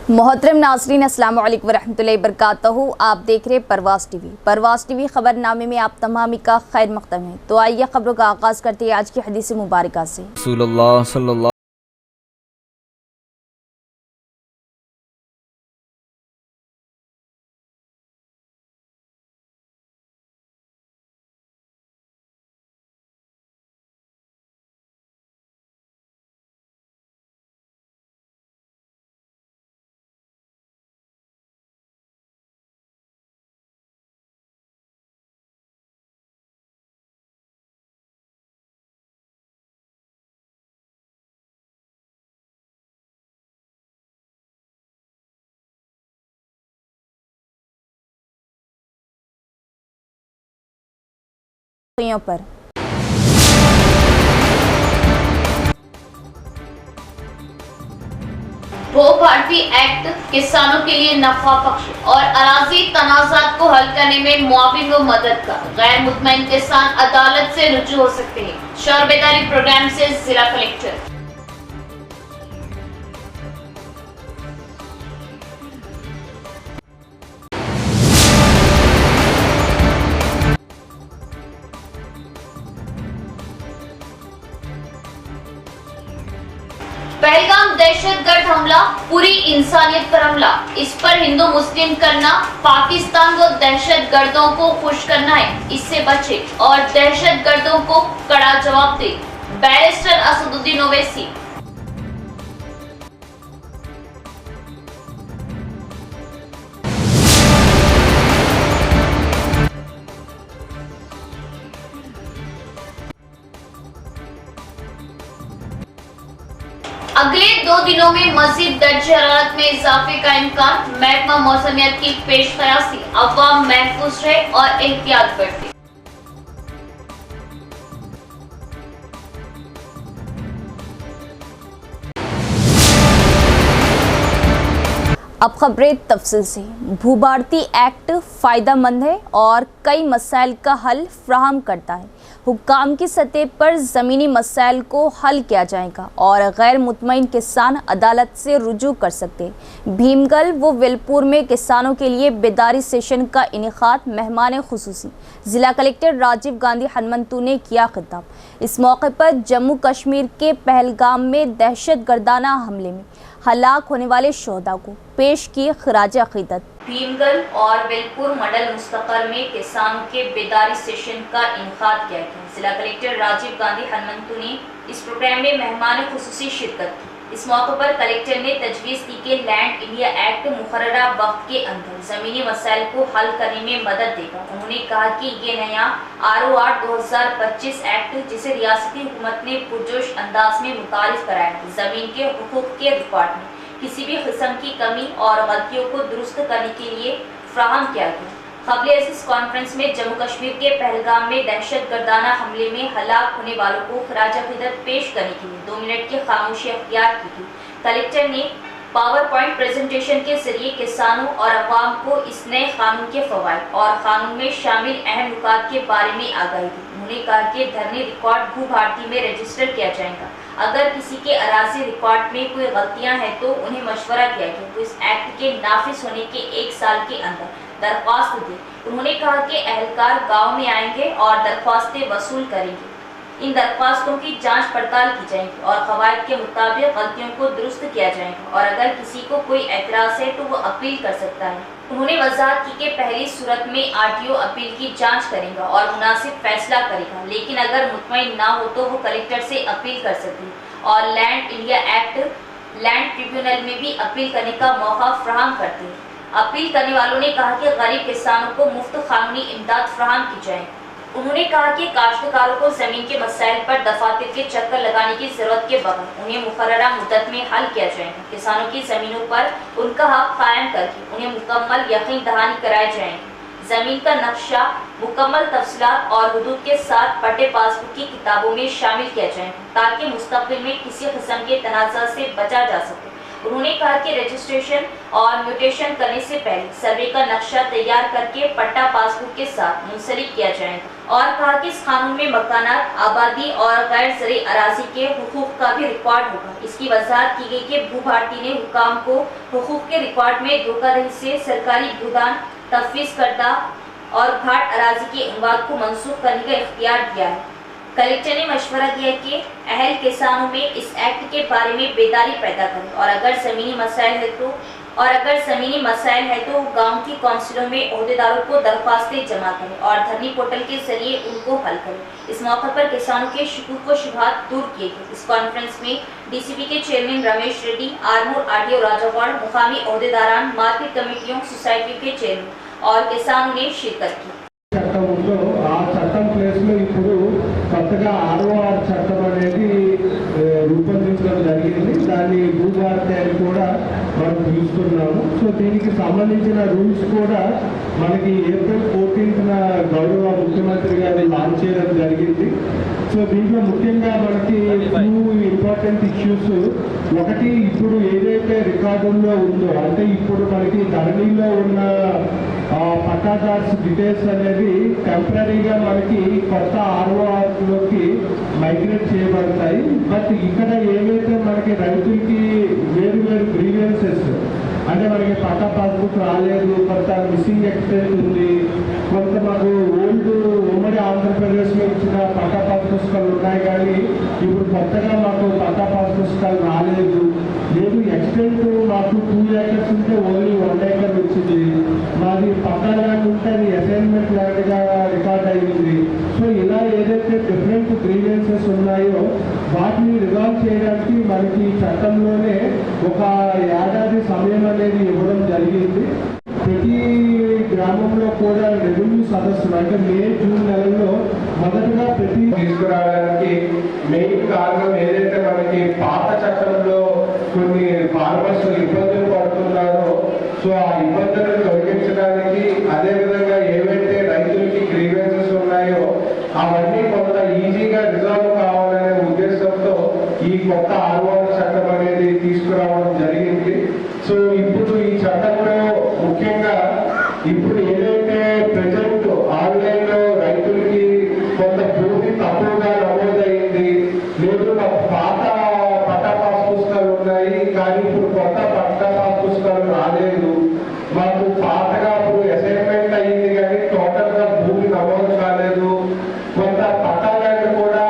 मोहतरम नाज़रीन, अस्सलाम वालेकुम वरहमतुल्लाहि वबरकातुहू। आप देख रहे परवाज़ टीवी। परवाज़ टीवी खबरनामे में आप तमामी का खैर मक़दम है। तो आइए खबरों का आगाज़ करते हैं आज की हदीस मुबारका से। रसूलुल्लाह सल्लल्लाहु पर भू भारती एक्ट किसानों के लिए नफा बख्श और अराजी तनाजात को हल करने में मुआविन व मददगार। गैर मुतमईन किसान अदालत से रुजू हो सकते हैं। शौर बेदारी प्रोग्राम से जिला कलेक्टर। पहलगाम दहशतगर्द हमला पूरी इंसानियत पर हमला। इस पर हिंदू मुस्लिम करना पाकिस्तान व दहशतगर्दों को खुश करना है। इससे बचे और दहशतगर्दों को कड़ा जवाब दे। बैरिस्टर असदुद्दीन ओवैसी। अगले 2 दिनों में मजीद दर्जे हरारत में इजाफे का इम्कान। महकमा मौसमियात की पेश कयासी। अवाम महफूज रहे और एहतियात बरतें। अब खबरें तफसील से। भू भारती एक्ट फ़ायदा मंद है और कई मसाइल का हल फ्राहम करता है। हुक्काम की सतह पर ज़मीनी मसाइल को हल किया जाएगा और गैर मुतमईन किसान अदालत से रुजू कर सकते हैं। भीमगल व वेलपुर में किसानों के लिए बेदारी सेशन का इनेकाद। मेहमान खुसूसी ज़िला कलेक्टर राजीव गांधी हनुमंतु ने किया खिताब। इस मौके पर जम्मू कश्मीर के पहलगाम में दहशत गर्दाना हमले में हलाक होने वाले शोहदा को पेश की खराज अकीदत। भीमगल और वेलपुर मंडल मुस्तकर में किसानों के बेदारी सेशन का इनेकाद किया गया। जिला कलेक्टर राजीव गांधी हनुमंतु ने इस प्रोग्राम में मेहमान खुसूसी शिरकत की। इस मौके पर कलेक्टर ने तजवीज़ की कि लैंड इंडिया एक्ट मुकर्ररा वक्त के अंदर ज़मीनी मसाइल को हल करने में मदद देगा। उन्होंने कहा कि ये नया RO8 2025 एक्ट, जिसे रियासती हुकूमत ने पुरजोश अंदाज में मुतारिफ कराया, ज़मीन के हुकूक के रिकॉर्ड में किसी भी किस्म की कमी और गलतियों को दुरुस्त करने के लिए फ्राहम किया गया। क़ब्ल इस कॉन्फ्रेंस में जम्मू कश्मीर के पहलगाम में दहशत गर्दाना हमले में हलाक होने वालों को खराज अकीदत पेश करने के लिए 2 मिनट की खामोशी अख्तियार की गई। कलेक्टर ने पावर पॉइंट प्रेजेंटेशन के जरिए किसानों और अवाम को इस नए कानून के फवायद और कानून में शामिल अहम नुकात के बारे में आगाही दी। उन्होंने कहा कि धरनी रिकॉर्ड भू भारती में रजिस्टर किया जाएगा। अगर किसी के अराजी रिकॉर्ड में कोई गलतियां हैं तो उन्हें मशवरा दिया गया वो इस एक्ट के नाफिज होने के 1 साल के अंदर दरख्वास्त दें। उन्होंने कहा कि अहलकार गाँव में आएंगे और दरख्वास्तें वसूल करेंगे। इन दरख्वास्तों की जांच पड़ताल की जाएगी और कवायद के मुताबिक गलतियों को दुरुस्त किया जाएगा और अगर किसी को कोई एतराज़ है तो वो अपील कर सकता है। उन्होंने वजाहत की कि पहली सूरत में RTO अपील की जांच करेगा और मुनासिब फैसला करेगा, लेकिन अगर मुतमईन ना हो तो वो कलेक्टर से अपील कर सकते हैं और land India act land tribunal में भी अपील करने का मौका फ्राहम करते हैं। अपील करने वालों ने कहा कि गरीब किसानों को मुफ्त कानूनी इमदाद फ्राहम की जाए। उन्होंने कहा कि काश्तकारों को जमीन के मसाइल पर दफातर के चक्कर लगाने की जरूरत के बगैर उन्हें मुकर्ररा मुद्दत में हल किया जाएगा। किसानों की जमीनों पर उनका हक कायम करके उन्हें मुकम्मल यकीन दहानी कराई जाएगी। जमीन का नक्शा मुकम्मल तफसीलात और हुदूद के साथ पट्टे पासबुक की किताबों में शामिल किया जाएगा ताकि मुस्तकबिल में किसी किस्म के तनाज़ा से बचा जा सके انہوں نے کہا کہ رجسٹریشن اور میوٹیشن کرنے سے پہلے سروے کا نقشہ تیار کر کے پٹا پاس بک کے ساتھ منسلک کیا جائے گا، اور کہا کہ اس قانون میں مکانات، آبادی اور غیر زرعی اراضی کے حقوق کا بھی ریکارڈ ہوگا۔ اس کی وضاحت کی گئی کہ بھو بھارتی نے حکام کو حقوق کے ریکارڈ میں دھوکہ دہی سے سرکاری بھودان تفویض کردہ اور گھاٹ اراضی کے اموات کو منسوخ کرنے کا اختیار دیا ہے۔ کلکٹر نے مشورہ دیا کہ اہل کسانوں میں اس ایکٹ کے بارے میں بیداری پیدا کریں، اور اگر زمینی مسائل ہے تو گاؤں کی کونسلوں میں عہدیداروں کو درخواستیں جمع کریں اور دھرنی پورٹل کے ذریعے ان کو حل کریں۔ اس موقع پر کسانوں کے شکوک و شبہات دور کیے گئے۔ اس کانفرنس میں ڈی سی پی کے chairman Ramesh Reddy, Armoor R T O Raja Goud, مقامی عہدیداران، مارکیٹ کمیٹیوں، سوسائٹیوں کے چیئرمین اور کسانوں نے شرکت کی۔ కొత్తగా ROR చట్టం అనేది రూపొందించడం జరిగింది। దాన్ని భూభారతి అని కూడా మనం పిలుస్తున్నాము। సో దీనికి సంబంధించిన రూల్స్ కూడా మనకి ఏప్రిల్ 14న గౌరవ ముఖ్యమంత్రి గారు లాంచ్ చేయడం జరిగింది। సో దీంట్లో ముఖ్యంగా మనకి 2 ఇంపార్టెంట్ ఇష్యూస్, ఒకటి ఇప్పుడు ఏదైతే రికార్డుల్లో ఉందో, అంటే ఇప్పుడు మనకి ధరణిలో ఉన్న పట్టాదార్స్ డీటెయిల్స్ అనేది టెంపరీగా మనకి కొత్త RORలోకి మైగ్రేట్ చేయబడతాయి। బట్ ఇక్కడ ఏవైతే మనకి రైతులకి వేరు వేరు గ్రీవెన్సెస్, అంటే మనకి పట్టా పాస్బుక్ రాలేదు, కొంత మిస్సింగ్ ఎక్స్టెంట్ ఉంది, కొంత మాకు ఓల్డ్ ఉమ్మడి ఆంధ్రప్రదేశ్లో ఇచ్చిన పట్టా పాస్ పుస్తకాలు ఉన్నాయి, కానీ ఇప్పుడు కొత్తగా మాకు పట్టా పాస్ పుస్తకాలు రాలేదు, లేదు ఎక్స్టెంట్ మాకు 2 acres ఉంటే ఓన్లీ 1 acre వచ్చింది, మాది పట్టా ల్యాండ్ ఉంటే అది అసైన్మెంట్ ల్యాండ్గా రికార్డ్ అయ్యింది। సో ఇలా ఏదైతే డిఫరెంట్ గ్రీవెన్సెస్ ఉన్నాయో వాటిని రిజాల్వ్ చేయడానికి మనకి చట్టంలోనే ఒక ఏడాది సమయం అనేది ఇవ్వడం జరిగింది। ప్రతి గ్రామంలో కూడా రెవెన్యూ సదస్సులు, అంటే మే, జూన్ నెలల్లో మొదటగా ప్రతి తీసుకురావడానికి మెయిన్ కారణం ఏదైతే మనకి పాత చట్టంలో కొన్ని ఫార్మర్స్ ఇబ్బందులు పడుతున్నారో, సో ఆ ఇబ్బందులను తొలగించడానికి, అదేవిధంగా ఏవైతే రైతులకి గ్రీవెన్సెస్ ఉన్నాయో అవన్నీ కొంత ఈజీగా రిజాల్వ్ కావాలనే ఉద్దేశంతో ఈ కొత్త ROR చట్టం అనేది తీసుకురావడం జరిగింది। సో ఇప్పుడు ఈ చట్టంలో ముఖ్యంగా ఇప్పుడు ఏదైతే ప్రజెంట్ ఆన్లైన్లో రైతులకి కొంత భూమి తక్కువగా నమోదైంది, లేదు పాత పట్టా పాస్ పుస్తకాలు ఉన్నాయి కానీ ఇప్పుడు కొత్త పట్టా పాస్ పుస్తకాలు రాలేదు, మాకు పాతగా ఇప్పుడు అసైన్మెంట్ అయ్యింది కానీ టోటల్గా భూమి నమోదు కాలేదు, కొంత పట్టా ల్యాండ్ కూడా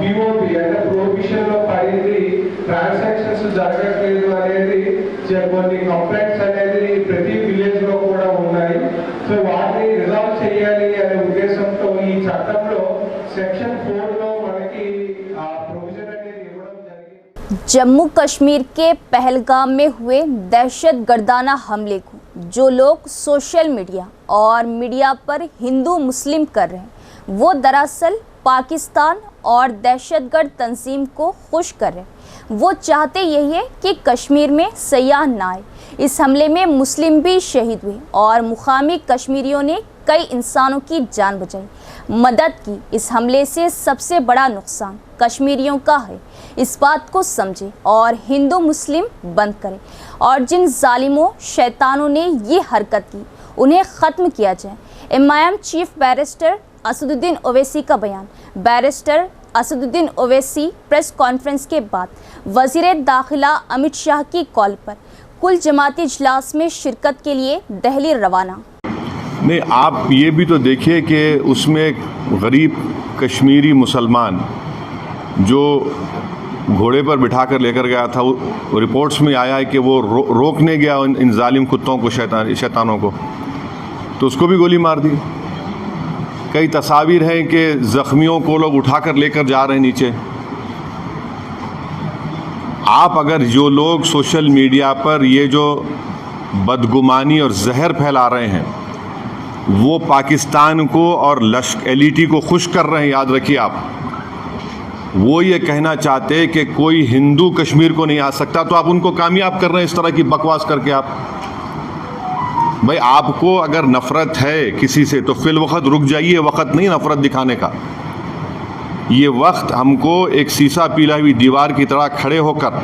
POP అంటే ప్రొహిబిషన్లో పడింది, ట్రాన్సాక్షన్స్ జరగట్లేదు అనేది కొన్ని కంప్లైంట్స్ అనేది ప్రతి విలేజ్లో కూడా ఉన్నాయి। సో వాటిని రిజాల్వ్ చేయాలి అనే ఉద్దేశంతో ఈ చట్టంలో సెక్షన్ 4లో మనకి ప్రొవిజన్ అనేది ఇవ్వడం జరిగింది। जम्मू कश्मीर के पहलगाम में हुए दहशत गर्दाना हमले को जो लोग सोशल मीडिया और मीडिया पर हिंदू मुस्लिम कर रहे हैं, वो दरअसल पाकिस्तान और दहशतगर्द तंजीम को खुश कर रहे हैं। वो चाहते यही है कि कश्मीर में सयाह ना आए। इस हमले में मुस्लिम भी शहीद हुए और मुकामी कश्मीरियों ने कई इंसानों की जान बचाई, मदद की। इस हमले से सबसे बड़ा नुकसान कश्मीरियों का है। इस बात को समझें और हिंदू मुस्लिम बंद करें, और जिन जालिमों शैतानों ने ये हरकत की उन्हें ख़त्म किया जाए। MIM chief barrister Asaduddin Owaisi का बयान। Barrister Asaduddin Owaisi press conference के बाद वज़ीर दाखिला अमित शाह की कॉल पर कुल जमाती इजलास में शिरकत के लिए दिल्ली रवाना। नहीं, आप ये भी तो देखिए कि उसमें गरीब कश्मीरी मुसलमान जो घोड़े पर बिठा कर लेकर गया था, रिपोर्ट्स में आया है कि वो रोकने गया इन जालिम कुत्तों को, शैतानों को, तो उसको भी गोली मार दी। कई तस्वीर हैं कि ज़ख्मियों को लोग उठाकर लेकर जा रहे हैं नीचे। आप अगर जो लोग सोशल मीडिया पर ये जो बदगुमानी और जहर फैला रहे हैं वो पाकिस्तान को और LT को खुश कर रहे हैं, याद रखिए आप। वो ये कहना चाहते हैं कि कोई हिंदू कश्मीर को नहीं आ सकता, तो आप उनको कामयाब कर रहे हैं इस तरह की बकवास करके। आप भाई, आपको अगर नफ़रत है किसी से तो फिल वक्त रुक जाइए, वक्त नहीं नफ़रत दिखाने का। ये वक्त हमको एक शीशा पीला हुई दीवार की तरह खड़े होकर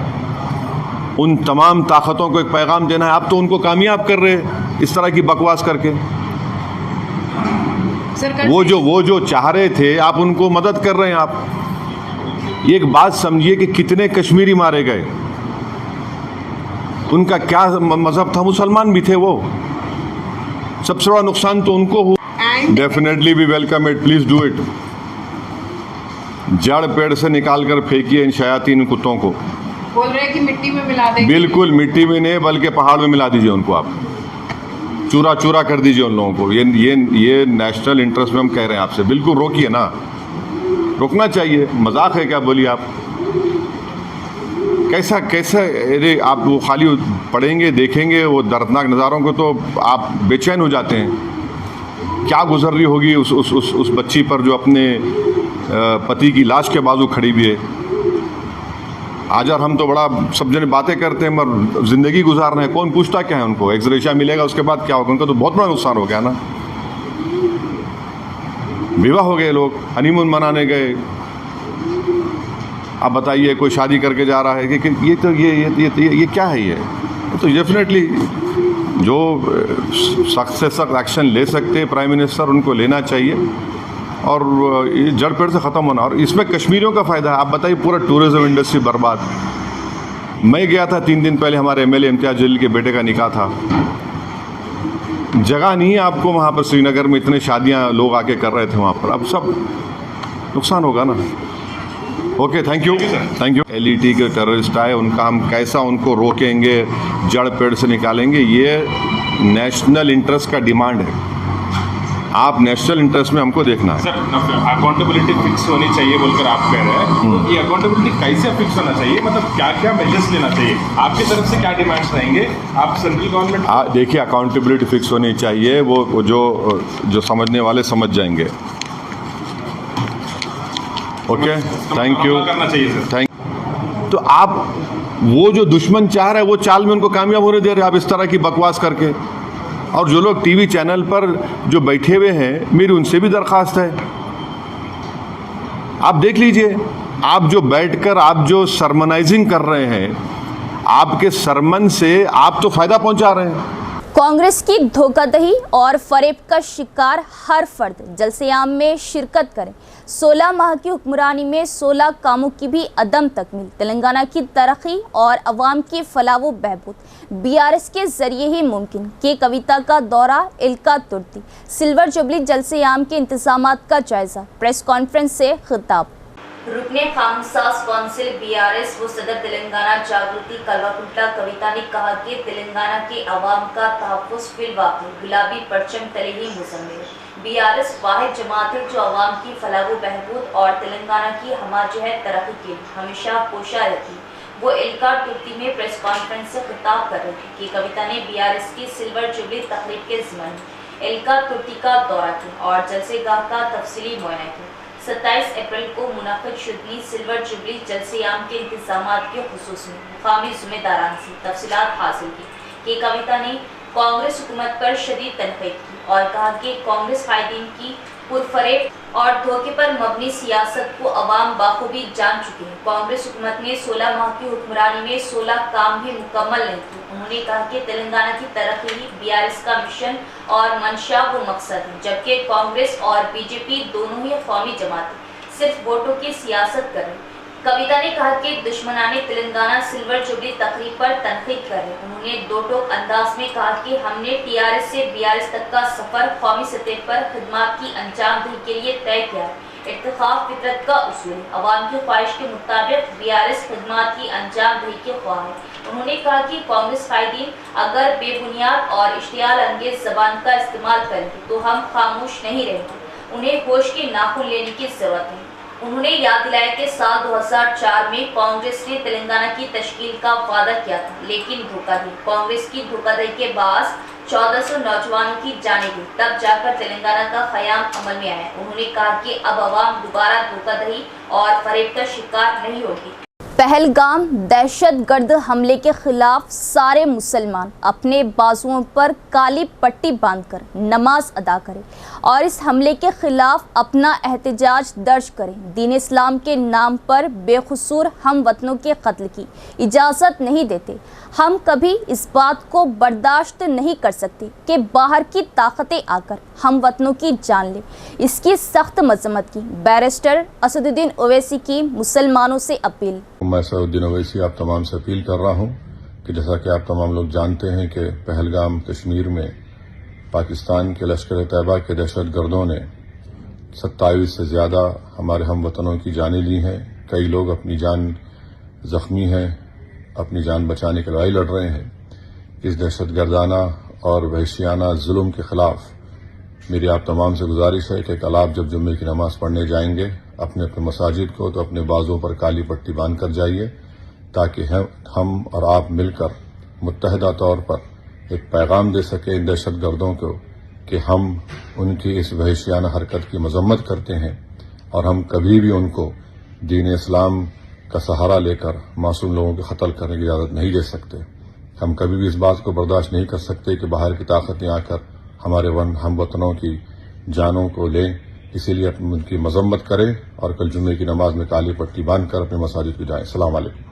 उन तमाम ताकतों को एक पैगाम देना है। आप तो उनको कामयाब कर रहे हैं इस तरह की बकवास करके। वो जो चाह रहे थे आप उनको मदद कर रहे हैं। आप एक बात समझिए कि कितने कश्मीरी मारे गए, उनका क्या मजहब था, मुसलमान भी थे वो। सबसे बड़ा नुकसान तो उनको हुआ। Definitely we welcome it, please do it. जड़ पेड़ से निकाल कर फेंकिए इन शयातीन कुत्तों को। बोल रहे हैं कि मिट्टी में मिला देंगे। बिल्कुल मिट्टी में नहीं बल्कि पहाड़ में मिला दीजिए उनको, आप चूरा चूरा कर दीजिए उन लोगों को। ये नेशनल इंटरेस्ट में हम कह रहे हैं आपसे, बिल्कुल रोकिए ना, रोकना चाहिए। मजाक है क्या? बोलिए आप कैसा अरे आप वो खाली पढ़ेंगे देखेंगे वो दर्दनाक नज़ारों को तो आप बेचैन हो जाते हैं। क्या गुजर रही होगी उस बच्ची पर जो अपने पति की लाश के बाजू खड़ी हुई है। आज यार हम तो बड़ा सब जने बातें करते हैं मगर ज़िंदगी गुजार रहे हैं, कौन पूछता क्या है उनको? एक्सग्रेशिया मिलेगा उसके बाद क्या होगा? उनका तो बहुत बड़ा नुकसान हो गया ना। विवाह हो गए, लोग हनीमून मनाने गए, अब बताइए कोई शादी करके जा रहा है कि ये तो ये क्या है? ये तो डेफिनेटली जो सख्त से सख्त एक्शन ले सकते हैं प्राइम मिनिस्टर उनको लेना चाहिए और ये जड़ पेड़ से ख़त्म होना। और इसमें कश्मीरियों का फ़ायदा है। आप बताइए पूरा टूरिज़्म इंडस्ट्री बर्बाद। मैं गया था 3 दिन पहले, हमारे एमएलए इम्तियाज़ जलील के बेटे का निकाह था। जगह नहीं है आपको वहाँ पर, श्रीनगर में इतने शादियाँ लोग आके कर रहे थे वहाँ पर, अब सब नुकसान होगा ना। Okay, thank you. एलईटी के टेररिस्ट आए, उनका हम कैसा उनको रोकेंगे, जड़ पेड़ से निकालेंगे, ये नेशनल इंटरेस्ट का डिमांड है। आप नेशनल इंटरेस्ट में हमको देखना है। सर, अकाउंटेबिलिटी फिक्स होनी चाहिए बोलकर आप कह रहे हैं, ये अकाउंटेबिलिटी कैसे फिक्स होना चाहिए? मतलब क्या क्या मेजर्स लेना चाहिए? आपकी तरफ से क्या डिमांड्स रहेंगे? आप सेंट्रल गवर्नमेंट देखिए, अकाउंटेबिलिटी फिक्स होनी चाहिए, वो जो समझने वाले समझ जाएंगे। Okay, thank you. करना चाहिए सर। थैंक। तो आप वो जो दुश्मन चाह रहा है वो चाल में उनको कामयाब होने दे रहे हैं आप इस तरह की बकवास करके। और जो लोग टीवी चैनल पर जो बैठे हुए हैं, मेरी उनसे भी दरख्वास्त है, आप देख लीजिए, आप जो बैठकर आप जो सरमनाइजिंग कर रहे हैं, आपके सरमन से आप तो फायदा पहुंचा रहे हैं। कांग्रेस की धोखाधड़ी और फरेब का शिकार हर फर्द जलसे-ए-आम में शिरकत करें। 16 माह की हुक्मरानी में 16 कामों की भी अदम तकमील, तेलंगाना की तरक्की और अवाम की फलाह व बहबूद बीआरएस के जरिए ही मुमकिन। के कविता का दौरा, इल्का तुर्ती, सिल्वर जुबली जलसे-ए-आम के इंतजामात का जायजा, प्रेस कॉन्फ्रेंस से खिताब। रुकने खामसास कौंसिल बीआरएस व सदर तेलंगाना जागृति कल्वाकुंटला कविता ने कहा कि तेलंगाना के अवाम का तहफ़्फ़ुज़ फिलवाक़ई गुलाबी परचम तले ही मुज़म्मिल है। बीआरएस वाहिद जमात है जो अवाम की फलाह व बहबूद और तेलंगाना की हमाजहत तरक्की के लिए हमेशा कोशा रहती है। वो इल्का तुर्ती में प्रेस कॉन्फ्रेंस से खिताब कर रहे थे कि कविता ने बीआरएस की सिल्वर जुबली तकरीब के ज़िम्मन इल्का तुर्ती का दौरा किया और जलसेगाह का तफसीली मुआयना किया। 27 अप्रैल को मुनाक़िद शुदनी सिल्वर जुबली जलसे-ए-आम के इंतजामात के खुसूस में मुक़ामी ज़िम्मेदारान से तफसीलात हासिल की। कि कविता ने कांग्रेस हुकूमत पर शदीद तनक़ीद की और कहा कि कांग्रेस कायदीन की पुरफरेब और धोखे पर मबनी सियासत को अवाम बाखूबी जान चुके हैं। कांग्रेस हुकूमत ने 16 माह की हुक्मरानी में 16 काम भी मुकम्मल नहीं किए। उन्होंने कहा कि तेलंगाना की तरक्की ही बीआरएस का मिशन और मंशा व मकसद है, जबकि कांग्रेस और बीजेपी दोनों ही कौमी जमातें सिर्फ वोटों की सियासत कर रही। कविता ने कहा कि दुश्मनाने तेलंगाना सिल्वर जुबली तकरीब पर तनकीद कर रहे। उन्होंने दो टोक अंदाज में कहा कि हमने टीआरएस से बीआरएस तक का सफ़र कौमी सतह पर खिदमत की अंजामदही के लिए तय किया है। इत्तेफाक फितरत का उसूल है, अवाम की ख्वाहिश के मुताबिक बीआरएस खिदमत की अंजामदही के ख्वाह है। उन्होंने कहा कि कांग्रेस कायदीन अगर बेबुनियाद और इश्तियाल अंगेज ज़बान का इस्तेमाल करेंगे तो हम खामोश नहीं रहेंगे। उन्हें होश के नाखून लेने की ज़रूरत है। उन्होंने याद दिलाया कि साल 2004 में कांग्रेस ने तेलंगाना की तश्कील का वादा किया था, लेकिन धोखा दी। कांग्रेस की धोखाधड़ी के बाद 1400 नौजवानों की जानें गई, तब जाकर तेलंगाना का क़याम अमल में आया। उन्होंने कहा कि अब अवाम दोबारा धोखाधड़ी और फरेब का शिकार नहीं होगी। پہلگام دہشت گرد حملے کے خلاف سارے مسلمان اپنے بازوؤں پر کالی پٹی باندھ کر نماز ادا کریں اور اس حملے کے خلاف اپنا احتجاج درج کریں۔ دین اسلام کے نام پر بے قصور ہم وطنوں کے قتل کی اجازت نہیں دیتے۔ ہم کبھی اس بات کو برداشت نہیں کر سکتے کہ باہر کی طاقتیں آ کر ہم وطنوں کی جان لیں۔ اس کی سخت مذمت کی بیرسٹر اسد الدین اویسی کی مسلمانوں سے اپیل۔ میں اسد الدین اویسی آپ تمام سے اپیل کر رہا ہوں کہ جیسا کہ آپ تمام لوگ جانتے ہیں کہ پہلگام کشمیر میں پاکستان کے لشکر طیبہ کے دہشت گردوں نے 27 سے زیادہ ہمارے ہم وطنوں کی جانیں لی ہیں۔ کئی لوگ اپنی جان زخمی ہیں، اپنی جان بچانے کی لڑائی لڑ رہے ہیں۔ اس دہشت گردانہ اور وحشیانہ ظلم کے خلاف میری آپ تمام سے گزارش ہے کہ کل آپ جب جمعے کی نماز پڑھنے جائیں گے اپنے مساجد کو تو اپنے بازوں پر کالی پٹی باندھ کر جائیے، تاکہ ہم اور آپ مل کر متحدہ طور پر ایک پیغام دے سکیں ان دہشت گردوں کو کہ ہم ان کی اس وحشیانہ حرکت کی مذمت کرتے ہیں اور ہم کبھی بھی ان کو دین اسلام کا سہارا لے کر معصوم لوگوں کو قتل کرنے کی اجازت نہیں دے سکتے۔ ہم کبھی بھی اس بات کو برداشت نہیں کر سکتے کہ باہر کی طاقتیں آ کر ہمارے ہم وطنوں کی جانوں کو لیں۔ اسی لیے ان کی مذمت کریں اور کل جمعے کی نماز میں کالی پٹی باندھ کر اپنے مساجد کو جائیں۔ السلام علیکم۔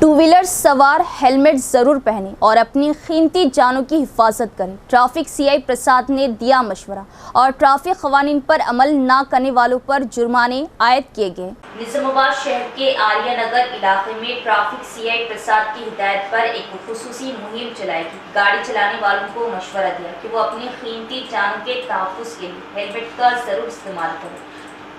ٹو ویلر سوار ہیلمٹ ضرور پہنیں اور اپنی قیمتی جانوں کی حفاظت کریں۔ ٹریفک سی آئی پرساد نے دیا مشورہ اور ٹریفک قوانین پر عمل نہ کرنے والوں پر جرمانے عائد کیے گئے۔ نظام آباد شہر کے آریہ نگر علاقے میں ٹریفک سی آئی پرساد کی ہدایت پر ایک خصوصی مہم چلائی گئی۔ گاڑی چلانے والوں کو مشورہ دیا کہ وہ اپنی قیمتی جانوں کے تحفظ کے لیے ہیلمٹ کا ضرور استعمال کریں۔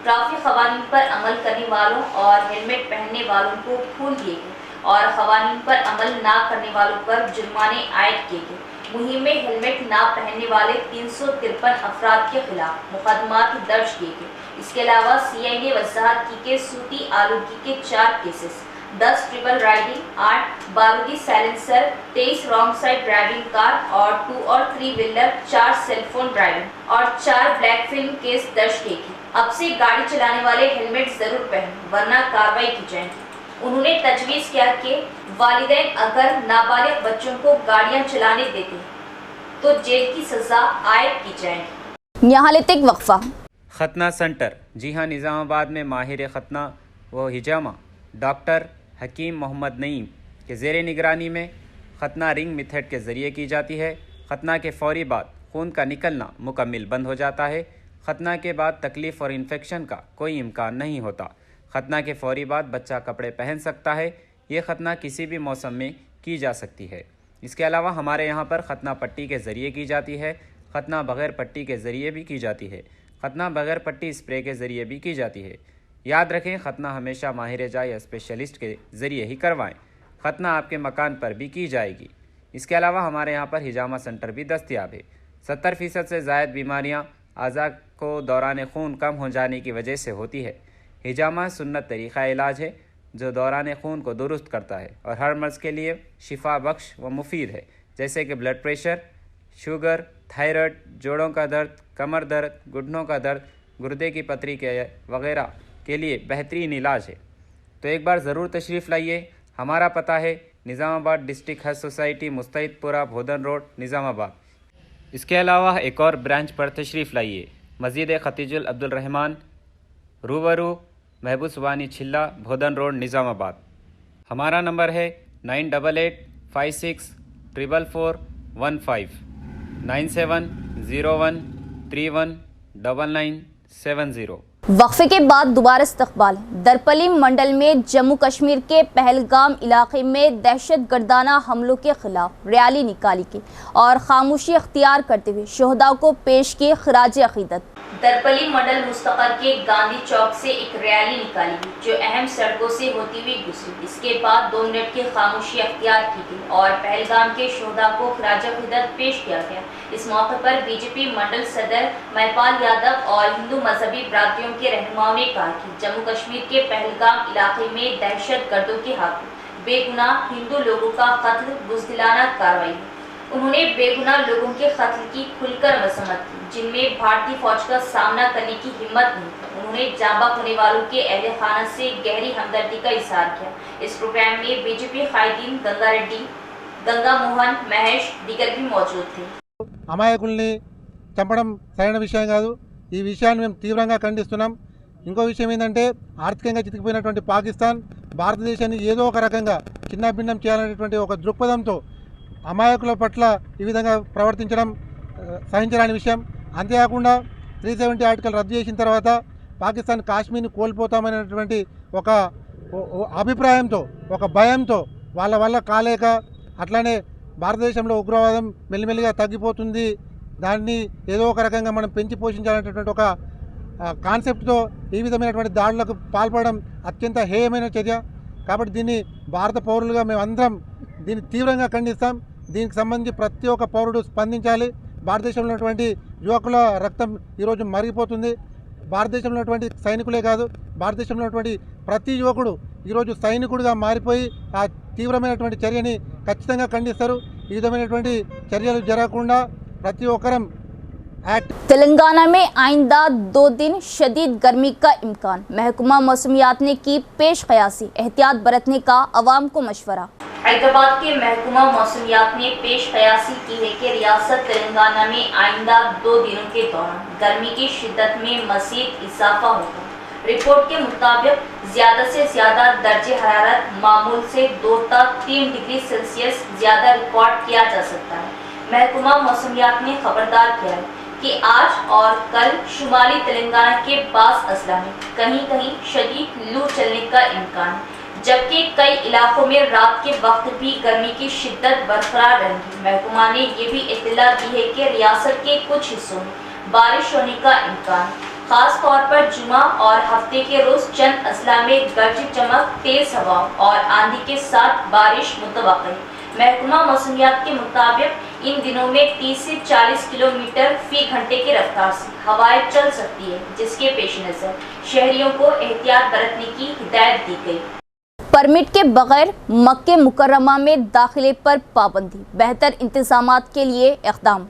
ٹریفک قوانین پر عمل کرنے والوں اور ہیلمٹ پہننے والوں کو پھول دیے گئے اور قوانین پر عمل نہ کرنے والوں پر جرمانے عائد کیے گئے۔ مہم میں ہیلمٹ نہ پہننے والے 353 افراد کے خلاف مقدمات درج کیے گئے۔ اس کے علاوہ سی آئی نے وضاحت کی کہ صوتی آلودگی کے 4 کیسز، 10 ٹربل رائڈنگ، 8 بارودی silencer, 23 wrong side driving car اور 2 اور 3 ویلر، 4 سیل فون ڈرائیونگ اور 4 بلیک فلم کیس درج کیے گئے۔ اب سے گاڑی چلانے والے ہیلمٹ ضرور پہنیں ورنہ کارروائی کی جائے گی۔ انہوں نے تجویز کیا کہ والدین اگر نابالغ بچوں کو گاڑیاں چلانے دیتے ہیں تو جیل کی سزا عائد کی جائے گی۔ یہاں لیتے ایک وقفہ۔ ختنہ سنٹر، جی ہاں، نظام آباد میں ماہر ختنہ و حجامہ ڈاکٹر حکیم محمد نعیم کے زیر نگرانی میں ختنہ رنگ میتھڈ کے ذریعے کی جاتی ہے۔ ختنہ کے فوری بعد خون کا نکلنا مکمل بند ہو جاتا ہے۔ ختنہ کے بعد تکلیف اور انفیکشن کا کوئی امکان نہیں ہوتا۔ ختنہ کے فوری بعد بچہ کپڑے پہن سکتا ہے۔ یہ ختنہ کسی بھی موسم میں کی جا سکتی ہے۔ اس کے علاوہ ہمارے یہاں پر ختنہ پٹی کے ذریعے کی جاتی ہے۔ ختنہ بغیر پٹی کے ذریعے بھی کی جاتی ہے۔ ختنہ بغیر پٹی اسپرے کے ذریعے بھی کی جاتی ہے۔ یاد رکھیں، ختنہ ہمیشہ ماہر جا یا اسپیشلسٹ کے ذریعے ہی کروائیں۔ ختنہ آپ کے مکان پر بھی کی جائے گی۔ اس کے علاوہ ہمارے یہاں پر حجامہ سنٹر بھی دستیاب ہے۔ 70% سے زائد بیماریاں اعضاء کو دوران خون کم ہو جانے کی وجہ سے ہوتی ہے۔ حجامہ سنت طریقہ علاج ہے جو دوران خون کو درست کرتا ہے اور ہر مرض کے لیے شفا بخش و مفید ہے، جیسے کہ بلڈ پریشر، شوگر، تھائرائیڈ، جوڑوں کا درد، کمر درد، گھٹنوں کا درد، گردے کی پتھری کے وغیرہ کے لیے بہترین علاج ہے۔ تو ایک بار ضرور تشریف لائیے۔ ہمارا پتہ ہے نظام آباد ڈسٹرکٹ ہیلتھ سوسائٹی، مستعد پورہ، بھودن روڈ، نظام آباد۔ اس کے علاوہ ایک اور برانچ پر تشریف لائیے، مسجد ختیج العبدالرحمن، روبرو محبوب سبانی چھلا، بھودن روڈ، نظام آباد۔ ہمارا نمبر ہے 9886444415 9701319970۔ وقفے کے بعد دوبارہ استقبال ہے۔ درپلی منڈل میں جموں کشمیر کے پہلگام علاقے میں دہشت گردانہ حملوں کے خلاف ریلی نکالی گئی اور خاموشی اختیار کرتے ہوئے شہداء کو پیش کی خراج عقیدت۔ درپلی منڈل مستقر کے گاندھی چوک سے ایک ریلی نکالی گئی جو اہم سڑکوں سے ہوتی ہوئی گزری۔ اس کے بعد 2 منٹ کی خاموشی اختیار کی گئی اور پہلگام کے شہداء کو خراج عقیدت پیش کیا گیا۔ اس موقع پر بی جے پی منڈل صدر مہیپال یادو اور ہندو مذہبی برادریوں کے رہنماؤں نے کہا کہ جموں کشمیر کے پہلگام علاقے میں دہشت گردوں کے ہاتھوں بے گناہ ہندو لوگوں کا قتل بزدلانہ کارروائی ہے۔ उन्होंने बेगुनाह लोगों के कत्ल की खुलकर मजम्मत की, जिनमें भारतीय फौज का सामना करने की हिम्मत नहीं थी। उन्होंने जांबाज होने वालों के अहले खाना से गहरी हमदर्दी का इजहार किया। इस प्रोग्राम में बीजेपी कायदीन गंगा रेड्डी, गंगा मोहन, महेश दीगर भी मौजूद थे। అమాయకుల్ని చంపడం సరైన విషయం కాదు. ఈ విషయాన్ని మేము తీవ్రంగా ఖండిస్తున్నాం. ఇంకో విషయం ఏంటంటే ఆర్థికంగా చితికిపోయినటువంటి పాకిస్తాన్ భారతదేశాన్ని ఏదో ఒక రకంగా చిన్నాభిన్నం చేయాలనేటువంటి ఒక దృక్పథంతో అమాయకుల పట్ల ఈ విధంగా ప్రవర్తించడం సహించరాని విషయం. అంతేకాకుండా 370 ఆర్టికల్ రద్దు చేసిన తర్వాత పాకిస్తాన్ కాశ్మీర్ని కోల్పోతామనేటువంటి ఒక అభిప్రాయంతో, ఒక భయంతో వాళ్ళ వల్ల కాలేక, అట్లానే భారతదేశంలో ఉగ్రవాదం మెల్లిమెల్లిగా తగ్గిపోతుంది, దాన్ని ఏదో ఒక రకంగా మనం పెంచి పోషించాలనేటటువంటి ఒక కాన్సెప్ట్తో ఈ విధమైనటువంటి దాడులకు పాల్పడడం అత్యంత హేయమైన చర్య. కాబట్టి దీన్ని భారత పౌరులుగా మేమందరం దీన్ని తీవ్రంగా ఖండిస్తాం. దీనికి సంబంధించి ప్రతి ఒక్క పౌరుడు స్పందించాలి. భారతదేశంలో ఉన్నటువంటి యువకుల రక్తం ఈరోజు మరిగిపోతుంది. భారతదేశంలో ఉన్నటువంటి సైనికులే కాదు, భారతదేశంలో ఉన్నటువంటి ప్రతి యువకుడు ఈరోజు సైనికుడిగా మారిపోయి ఆ తీవ్రమైనటువంటి చర్యని ఖచ్చితంగా ఖండిస్తారు. ఈ విధమైనటువంటి చర్యలు జరగకుండా ప్రతి ఒక్కరం तेलंगाना में आइंदा 2 दिन शदीद गर्मी का इम्कान, महकमा मौसमियात ने की पेश कयासी, एहतियात बरतने का अवाम को मशवरा। हैदराबाद के महकमा मौसमियात ने पेश कयासी की है कि रियासत तेलंगाना में आइंदा 2 दिनों के दौरान गर्मी की शिद्दत में मज़ीद इजाफा होगा। रिपोर्ट के मुताबिक ज़्यादा से ज़्यादा दर्जे हरारत मामूल से 2 तक 3 डिग्री सेल्सियस ज़्यादा रिकॉर्ड किया जा सकता है। महकमा मौसमियात ने खबरदार किया है कि आज और कल शुमाली तेलंगाना के बाज़ अजला में कहीं कहीं शदीद लू चलने का इम्कान है, जबकि कई इलाकों में रात के वक्त भी गर्मी की शिद्दत बरकरार रहेगी। महकमा ने ये भी इत्तला दी है कि रियासत के कुछ हिस्सों में बारिश होने का इम्कान है, खास तौर पर जुमा और हफ्ते के रोज चंद अजला में गरज चमक, तेज हवा और आंधी के साथ बारिश मुतवक्किल है। महकमा मौसमियात के मुताबिक इन दिनों में 30 से 40 किलोमीटर फी घंटे की रफ्तार से हवाएं चल सकती है, जिसके पेश नज़र शहरियों को एहतियात बरतने की हिदायत दी गई। परमिट के बगैर मक्के मुकर्रमा में दाखिले पर पाबंदी, बेहतर इंतजामात के लिए इक़दाम।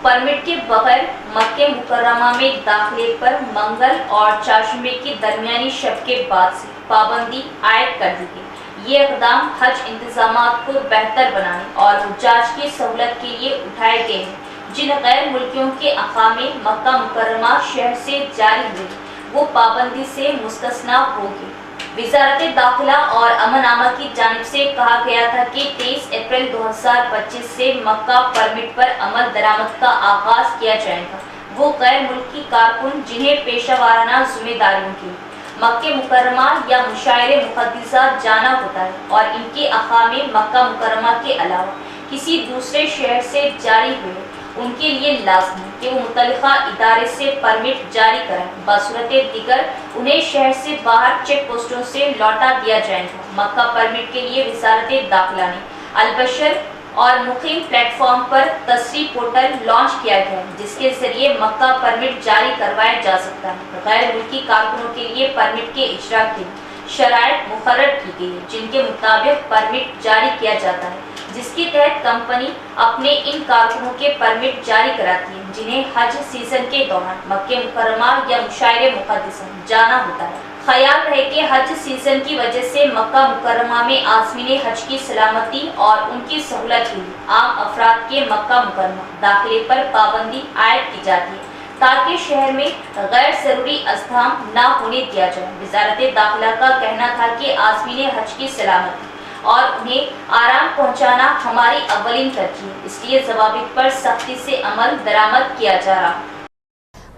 परमिट के बगैर मक्के मुकर्रमा में दाखिले पर मंगल और चाशुमे की दरमियानी शब के बाद से पाबंदी आयद कर दी गई। ये इक़दाम हज इंतजामात को बेहतर बनाने और हुज्जाज की सहूलत के लिए उठाए गए हैं। जिन गैर मुल्कियों के अक़ामे मक्का मुकर्रमा शहर से जारी हुए वो पाबंदी से मुस्तस्ना होगी। वज़ारत दाखिला और अमन आमा की जानिब से कहा गया था कि 23 अप्रैल 2025 से मक्का परमिट पर अमल दरामद का आगाज़ किया जाएगा। वो गैर मुल्की कारकुन जिन्हें पेशा वाराना जिम्मेदारियों की मक्के मुकर्रमा या मुशायरे मुक़द्दसा जाना होता है और इनके अक़ामे मक्का मुकर्रमा के अलावा किसी दूसरे शहर से जारी हुए, उनके लिए लाज़मी है कि वो मुतल्लिक़ा इदारे से परमिट जारी करें। बसूरत दिगर उन्हें शहर से बाहर चेक पोस्टों से लौटा दिया जाएगा। मक्का परमिट के लिए वज़ारत दाखिला ने अलबशर और मुक़ीम प्लेटफॉर्म पर तस्री पोर्टल लॉन्च किया गया है, जिसके ज़रिए मक्का परमिट जारी करवाया जा सकता है। गैर मुल्की कारकुनों के लिए परमिट के इजरा के शराइत मुकर्रर की गई है, जिनके मुताबिक परमिट जारी किया जाता है, जिसके तहत कंपनी अपने इन कारकुनों के परमिट जारी कराती है जिन्हें हज सीजन के दौरान मक्के मुकर्रमा या मुशायरे मुक़द्दसा जाना होता है। ख्याल रहे कि हज सीजन की वजह से मक्का मुकर्रमा में आज़मीन हज की सलामती और उनकी सहूलत के लिए आम अफराद के मक्का मुकर्रमा दाखिले पर पाबंदी आयद की जाती है, ताकि शहर में गैर ज़रूरी अज़्दाम ना होने दिया जाए। वज़ारत दाखिला का कहना था कि आज़मीन हज की सलामती और उन्हें आराम पहुंचाना हमारी अव्वलीन तरजीह है, इसलिए ज़वाबित पर सख्ती से अमल दरामद किया जा रहा है।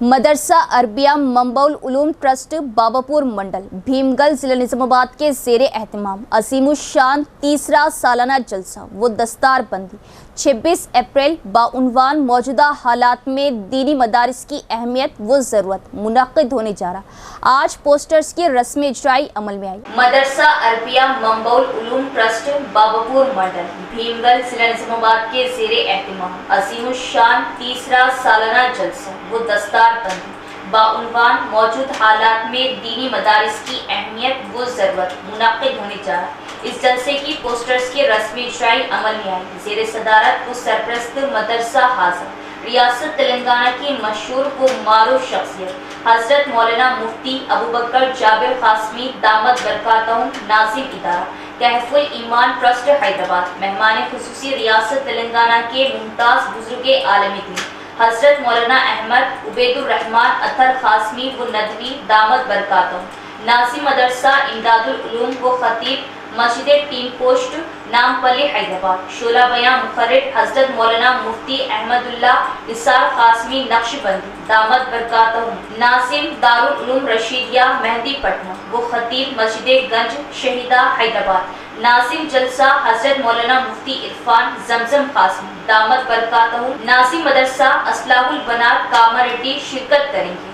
मदरसा अरबिया मंबउल उलूम ट्रस्ट बाबापुर मंडल भीमगल जिला निजामाबाद के ज़ेरे एहतमाम असीमुशान तीसरा सालाना जलसा वो दस्तार बंदी 26 अप्रैल बाउनवान मौजूदा हालात में दीनी मदारिस की अहमियत व ज़रूरत मुनक़िद होने जा रहा। आज पोस्टर्स की रस्म इजराई अमल में आई। मदरसा अरबिया मंबउल उलूम ट्रस्ट बाबापुर मंडल भीमगल जिला निजामाबाद के ज़ेरे एहतमाम असीमुशान तीसरा सालाना जलसा वो दस्तार बंदी बाउनवान मौजूद हालात में दीनी मदारिस की अहमियत व ज़रूरत मुनाक़िद होने जा रहा है। इस जलसे की पोस्टर्स की रस्मी इजराई अमल में आई। ज़ेर सदारत व सरप्रस्त मदरसा हाज़ा रियासत तेलंगाना की मशहूर व मारूफ शख्सियत हज़रत मौलाना मुफ्ती अबू बकर जाबिर कासमी दामद बरकातहू नाजिम इदारा कहफुल ईमान ट्रस्ट हैदराबाद मेहमान खुसूसी रियासत तेलंगाना के मुमताज़ बुजुर्ग आलमी दीन हज़रत मौलाना अहमद उबैदुर रहमान अतर कासमी व नदवी दामद बरकातहू नासिम मदरसा इमदादुल उलूम व खतीब मस्जिद टीम पोस्ट नामपल्ली हैदराबाद शोला बयां मुखर्रिर हज़रत मौलाना मुफ्ती अहमदुल्लाह निसार कासमी नक्शबंदी दामद बरकातहू नासिम दारुल उलूम रशीदिया मेहदी पटना व खतीब मस्जिद गंज शहीदा हैदराबाद नासिम जलसा हज़रत मौलाना मुफ्ती इरफान जमजम कासमी दामद बरकातहू नासिम मदरसा असलाहुल बनात कामारेड्डी शिरकत करेंगे।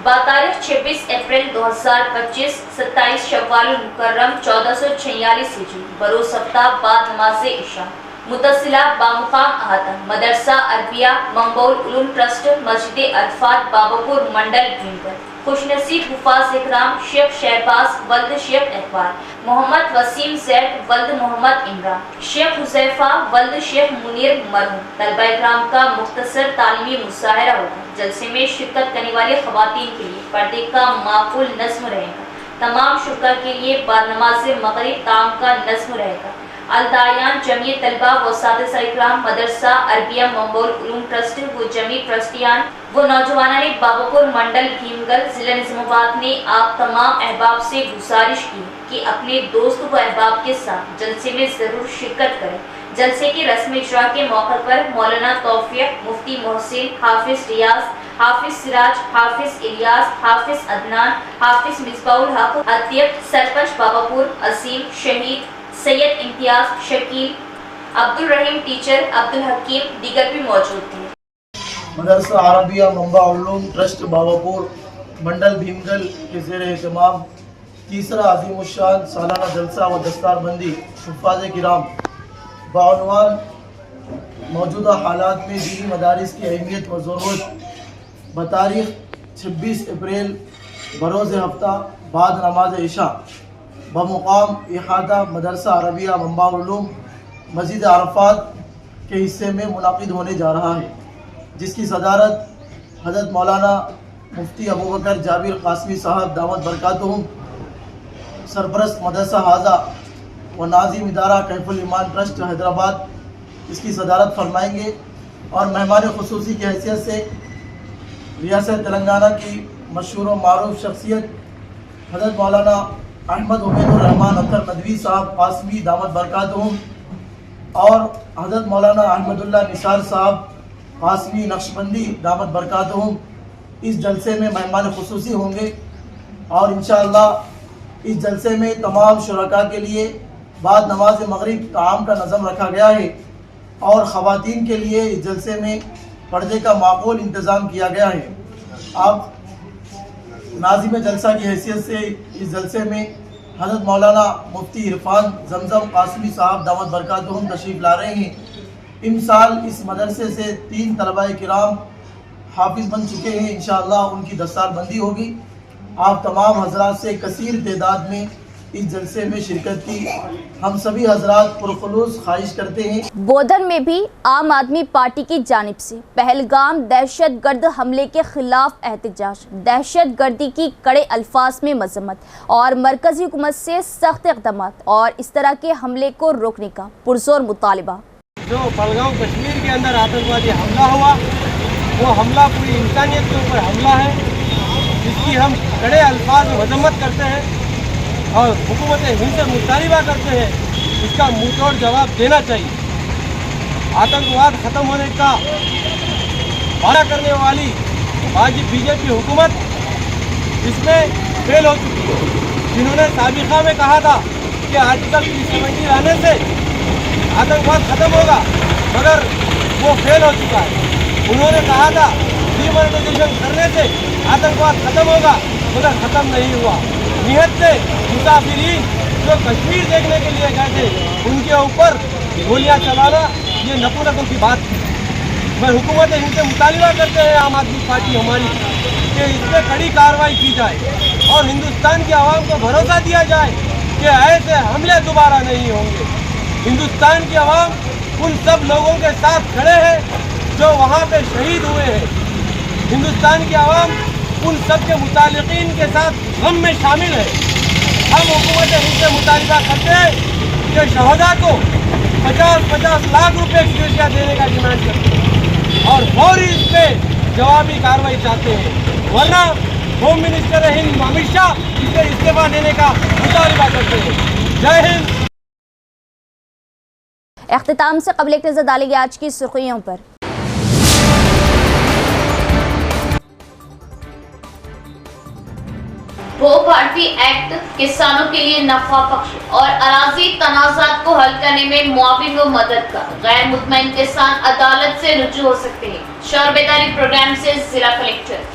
बातारीख 26 अप्रैल 2025 27 शव्वालुल मुकर्रम 1446 हिजरी बरोज़ हफ्ता बाद नमाज इशा मुतसिला बामुकाम अहाता मदरसा अरबिया मंबउल उलूम ट्रस्ट मस्जिद अरफात बाबापुर मंडल भीमगढ़ खुशनसीब हुफाज इकराम शेख शहबाज वल्द शेख इकबाल मोहम्मद वसीम जैद वल्द मोहम्मद इमरान शेख हुजैफा वल्द शेख मुनीर मरहूम तलबा इकराम का मुख्तसर तालीमी मुशाहिरा होगा। जलसे में शिरकत करने वाली खवातीन के लिए पर्दे का माकूल नज़्म रहेगा। तमाम शुरा के लिए बाद नमाज मगरिब ताम का नज़्म रहेगा। अलदायान जमीयत तलबा व सादिसा इकराम मदरसा अरबिया मंबउल उलूम ट्रस्ट व जमी ट्रस्टियान वो नौजवानों ने बाबापुर मंडल भीमगढ़ जिला निजामाबाद ने आप तमाम अहबाब से गुजारिश की कि अपने दोस्त व अहबाब के साथ जलसे में ज़रूर शिरकत करें। जलसे की रस्म इजरा के मौके पर मौलाना तौफीक मुफ्ती मोहसिन हाफिज रियाज हाफिज सिराज हाफिज इलियास हाफिज अदनान हाफिज मिसबाउल हक अध्यक्ष सरपंच बाबापुर असीम शहीद सैयद इम्तियाज शकील अब्दुल रहीम टीचर अब्दुल हकीम दीगर भी मौजूद थे। मदरसा अरबिया मंबा उलूम ट्रस्ट बाबापुर मंडल भीमगढ़ के ज़ेर एहतमाम तीसरा अज़ीमुश्शान सालाना जलसा व दस्तारबंदी हुफ़ाज़ किराम बाउनवान मौजूदा हालात में दीनी मदारिस की अहमियत व ज़रूरत बतारीख 26 अप्रैल बरोज़ हफ्ता बाद नमाज इशा बमुकाम इहाता मदरसा अरबिया मंबा उलूम मस्जिद अरफात के हिस्से में मुनाकिद होने जा रहा है, जिसकी सदारत हज़रत मौलाना मुफ्ती अबू बकर जाबिर कासमी साहब दामद बरकातहू सरपरस्त मदरसा हाजा व नाजिम इदारा कहफुल ईमान ट्रस्ट हैदराबाद इसकी सदारत फरमाएंगे और मेहमान खुसूसी की हैसियत से रियासत तेलंगाना की मशहूर व मारूफ शख्सियत हज़रत मौलाना अहमद उबैदुर रहमान अतर नदवी साहब कासमी दामद बरकातहू और हज़रत मौलाना अहमदुल्लाह निसार साहब कासमी नक्शबंदी दामद बरकातहू इस जलसे में मेहमान खुसूसी होंगे और इंशाअल्लाह इस जलसे में तमाम शुरका के लिए बाद नमाज मगरिब ताम का नज़म रखा गया है और ख़वातीन के लिए इस जलसे में पर्दे का माकूल इंतज़ाम किया गया है। आप नाज़िम जलसा की हैसियत से इस जलसे में हज़रत मौलाना मुफ्ती इरफान जमजम कासमी साहब दामद बरकातहू तशरीफ़ ला रहे हैं। इन साल इस मदरसे से 3 तलबा किराम हाफिज़ बन चुके हैं। इंशाअल्लाह उनकी दस्तारबंदी होगी। आप तमाम हजरात से कसीर तादाद में इस जलसे में शिरकत की हम सभी हजरात पुरखुलूस ख्वाहिश करते हैं। बोधन में भी आम आदमी पार्टी की जानिब से पहलगाम दहशतगर्द हमले के खिलाफ एहतजाज, दहशतगर्दी की कड़े अल्फाज में मजम्मत और मरकजी हुकूमत से सख्त इक़दाम और इस तरह के हमले को रोकने का पुरजोर मुतालिबा। जो पहलगाम कश्मीर के अंदर आतंकवादी हमला हुआ, वो हमला पूरी इंसानियत के ऊपर हमला है, जिसकी हम कड़े अल्फाज में मजम्मत करते हैं और हुकूमत हिंद से मुतालिबा करते हैं। इसका मुंहतोड़ जवाब देना चाहिए। आतंकवाद ख़त्म होने का वादा करने वाली आज बीजेपी हुकूमत इसमें फेल हो चुकी है। जिन्होंने साबिक़ा में कहा था कि आर्टिकल 370 लाने से आतंकवाद ख़त्म होगा, मगर वो फेल हो चुका है। उन्होंने कहा था डिमोनेटाइजेशन करने से आतंकवाद ख़त्म होगा, मगर ख़त्म नहीं हुआ। नियत से मुसाफिरीन जो कश्मीर देखने के लिए गए थे उनके ऊपर गोलियां चलाना ये नपुंसकों की बात थी। मैं हुकूमत हिंद से मुतालिबा करते हैं आम आदमी पार्टी हमारी कि इस पर कड़ी कार्रवाई की जाए और हिंदुस्तान की आवाम को भरोसा दिया जाए कि ऐसे हमले दोबारा नहीं होंगे। हिंदुस्तान की आवाम उन सब लोगों के साथ खड़े हैं जो वहाँ पे शहीद हुए हैं। हिंदुस्तान की आवाम उन सब के मुतालिकीन के साथ गम में शामिल है। हम हुकूमत हिंद से मुतालबा करते हैं कि शहदा को 50-50 लाख रुपए की एशिया देने का डिमांड करते हैं और फौरी इस पे जवाबी कार्रवाई चाहते हैं, वरना होम मिनिस्टर हिंद अमित शाह इससे इस्तीफा देने का मुतालबा करते हैं। जय हिंद। اختتام سے قبل ایک نظر ڈالیں گے آج کی سرخیوں پر۔ وہ بھارتی ایکٹ کسانوں کے لیے نفع بخش اور اراضی تنازعات کو حل کرنے میں معاون و مددگار، غیر مطمئن کسان عدالت سے رجوع ہو سکتے ہیں۔ شعور بیداری پروگرام سے ضلع کلکٹر۔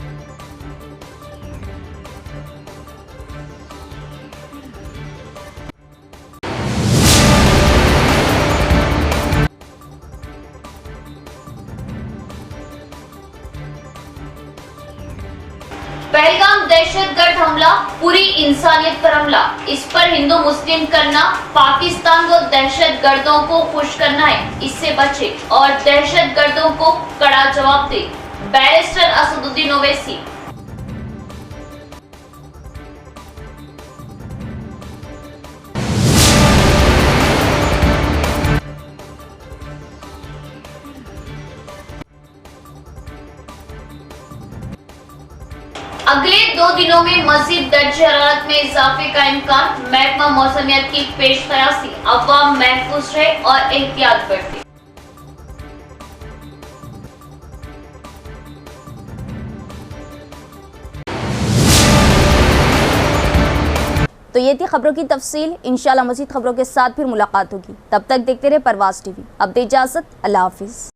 پہلگام دہشت گرد حملہ پوری انسانیت پر حملہ، اس پر ہندو مسلم کرنا پاکستان کو دہشت گردوں کو خوش کرنا ہے، اس سے بچے اور دہشت گردوں کو کڑا جواب دے۔ بیرسٹر اسد الدین اویسی۔ اگلے 2 دنوں میں مزید درجہ حرارت میں اضافے کا امکان، محکمہ موسمیات کی پیش قیاسی۔ عوام محفوظ رہے اور احتیاط برتیں۔ تو یہ تھی خبروں کی تفصیل، انشاءاللہ مزید خبروں کے ساتھ پھر ملاقات ہوگی، تب تک دیکھتے رہے پرواز ٹی وی۔ اب دے اجازت، اللہ حافظ۔